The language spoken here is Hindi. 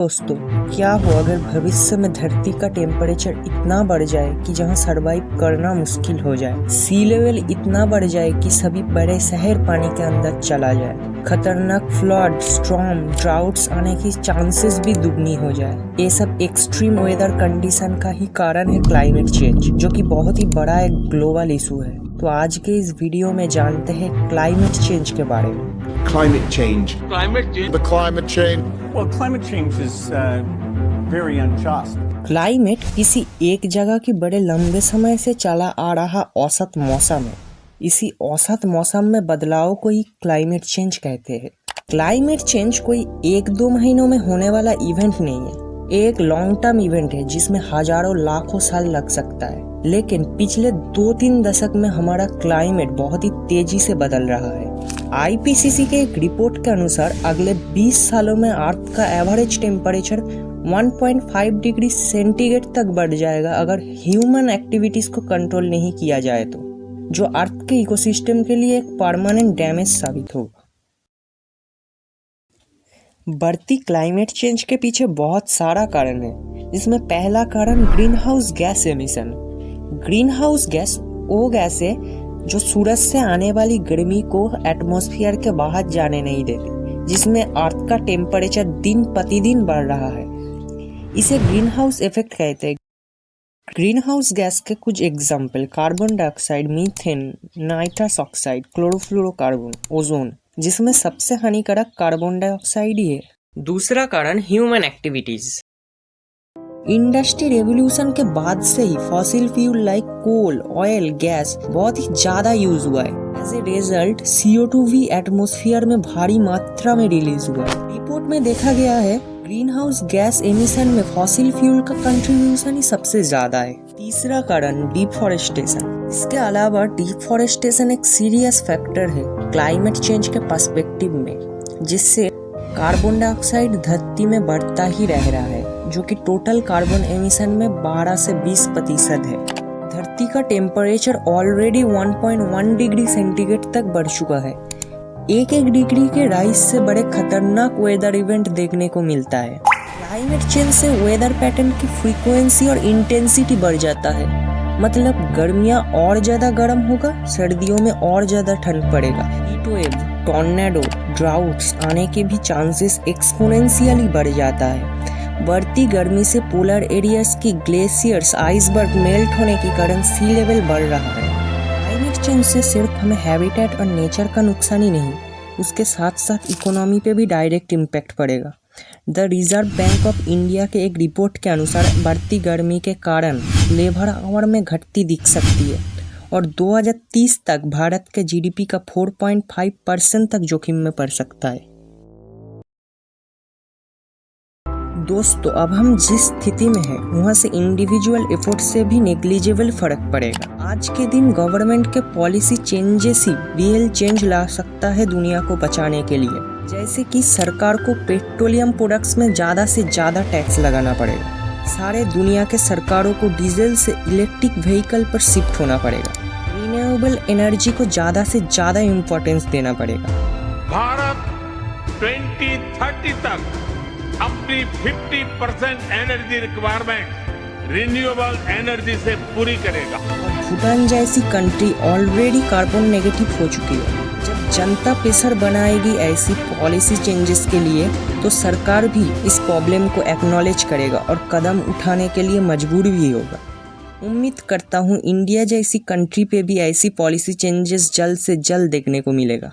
दोस्तों, क्या हो अगर भविष्य में धरती का टेम्परेचर इतना बढ़ जाए कि जहां सरवाइव करना मुश्किल हो जाए। सी लेवल इतना बढ़ जाए कि सभी बड़े शहर पानी के अंदर चला जाए। खतरनाक फ्लड, स्टॉर्म, ड्राउट्स आने की चांसेस भी दुगनी हो जाए। ये सब एक्सट्रीम वेदर कंडीशन का ही कारण है क्लाइमेट चेंज, जो कि बहुत ही बड़ा एक ग्लोबल इशू है। तो आज के इस वीडियो में जानते हैं क्लाइमेट चेंज के बारे में। Climate change. The climate change. Well, climate change is very unjust. Climate किसी एक जगह की बड़े लंबे समय से चला आ रहा औसत मौसम है। इसी औसत मौसम में बदलाव को ही क्लाइमेट चेंज कहते हैं। क्लाइमेट चेंज कोई 1-2 महीनों में होने वाला इवेंट नहीं है। एक लॉन्ग टर्म इवेंट है जिसमें हजारों लाखों साल लग सकता है। लेकिन पिछले 2-3 दशक में हमारा क्लाइमेट बहुत ही तेजी से बदल रहा है। IPCC के एक रिपोर्ट के अनुसार अगले 20 सालों में अर्थ का एवरेज टेम्परेचर 1.5 डिग्री सेंटीग्रेड तक बढ़ जाएगा अगर ह्यूमन एक्टिविटीज को कंट्रोल नहीं किया जाए तो, जो अर्थ के इकोसिस्टम के लिए एक परमानेंट डैमेज साबित होगा। बढ़ती क्लाइमेट चेंज के पीछे बहुत सारा कारण है, जिसमें पहला कारण green house gas emission. Green house gas वो गैस है जो सूरज से आने वाली गर्मी को एटमॉस्फेयर के बाहर जाने नहीं देती, जिसमें अर्थ का टेम्परेचर दिन प्रतिदिन बढ़ रहा है। इसे ग्रीन हाउस इफेक्ट कहते हैं। ग्रीन हाउस गैस के कुछ example carbon dioxide, methane, nitrous oxide, chlorofluorocarbon, ozone, जिसमें सबसे हानिकारक कार्बन डाइऑक्साइड ही है। दूसरा कारण ह्यूमन एक्टिविटीज। इंडस्ट्री रेवोल्यूशन के बाद से ही फॉसिल फ्यूल लाइक कोल, ऑयल, गैस बहुत ही ज्यादा यूज हुआ है। एज ए रिजल्ट CO2 भी एटमॉस्फेयर में भारी मात्रा में रिलीज हुआ है। रिपोर्ट में देखा गया है ग्रीन हाउस गैस एमिशन में फॉसिल फ्यूल का कंट्रीब्यूशन ही सबसे ज्यादा है। तीसरा कारण डिफॉरेस्टेशन। इसके अलावा डिफॉरेस्टेशन एक सीरियस फैक्टर है क्लाइमेट चेंज के पर्सपेक्टिव में, जिससे कार्बन डाइऑक्साइड धरती में बढ़ता ही रह रहा है, जो कि टोटल कार्बन एमिशन में 12 से 20% है। धरती का टेम्परेचर ऑलरेडी 1.1 डिग्री सेंटीग्रेड तक बढ़ चुका है। एक डिग्री के राइज से बड़े खतरनाक वेदर इवेंट देखने को मिलता है। क्लाइमेट चेंज से वेदर पैटर्न की फ्रीक्वेंसी और इंटेंसिटी बढ़ जाता है। मतलब गर्मियाँ और ज्यादा गर्म होगा, सर्दियों में और ज्यादा ठंड पड़ेगा। हीट वेव, टॉर्नेडो, ड्राउट्स आने के भी चांसेस एक्सपोनेंशियली बढ़ जाता है। बढ़ती गर्मी से पोलर एरियाज की ग्लेशियर्स, आइसबर्ग मेल्ट होने के कारण सी लेवल बढ़ रहा है। क्लाइमेट चेंज से सिर्फ हमें हैबिटेट और नेचर का नुकसान ही नहीं, उसके साथ साथ इकोनॉमी पे भी डायरेक्ट इम्पैक्ट पड़ेगा। The reserve bank of India के एक रिपोर्ट के अनुसार बढ़ती गर्मी के कारण लेबर आवर में घटती दिख सकती है और 2030 तक भारत के GDP का 4.5% तक जोखिम में पड़ सकता है। दोस्तों, अब हम जिस स्थिति में हैं वहाँ से इंडिविजुअल एफर्ट से भी नेग्लिजिबल फर्क पड़ेगा। आज के दिन गवर्नमेंट के पॉलिसी चेंजेस ही रियल चेंज ला सकता है दुनिया को बचाने के लिए। जैसे कि सरकार को पेट्रोलियम प्रोडक्ट्स में ज़्यादा से ज़्यादा टैक्स लगाना पड़ेगा। सारे दुनिया के सरकारों को डीजल से इलेक्ट्रिक व्हीकल पर शिफ्ट होना पड़ेगा। रिन्यूएबल एनर्जी को ज़्यादा से ज़्यादा इम्पोर्टेंस देना पड़ेगा। भारत 2030 तक अपनी 50% एनर्जी रिक्वायरमेंट रिन्यूएबल एनर्जी से पूरी करेगा। भूटान जैसी कंट्री ऑलरेडी कार्बन नेगेटिव हो चुकी है। जब जनता प्रेशर बनाएगी ऐसी पॉलिसी चेंजेस के लिए, तो सरकार भी इस प्रॉब्लम को एक्नॉलेज करेगा और कदम उठाने के लिए मजबूर भी होगा। उम्मीद करता हूँ इंडिया जैसी कंट्री पे भी ऐसी पॉलिसी चेंजेस जल्द से जल्द देखने को मिलेगा।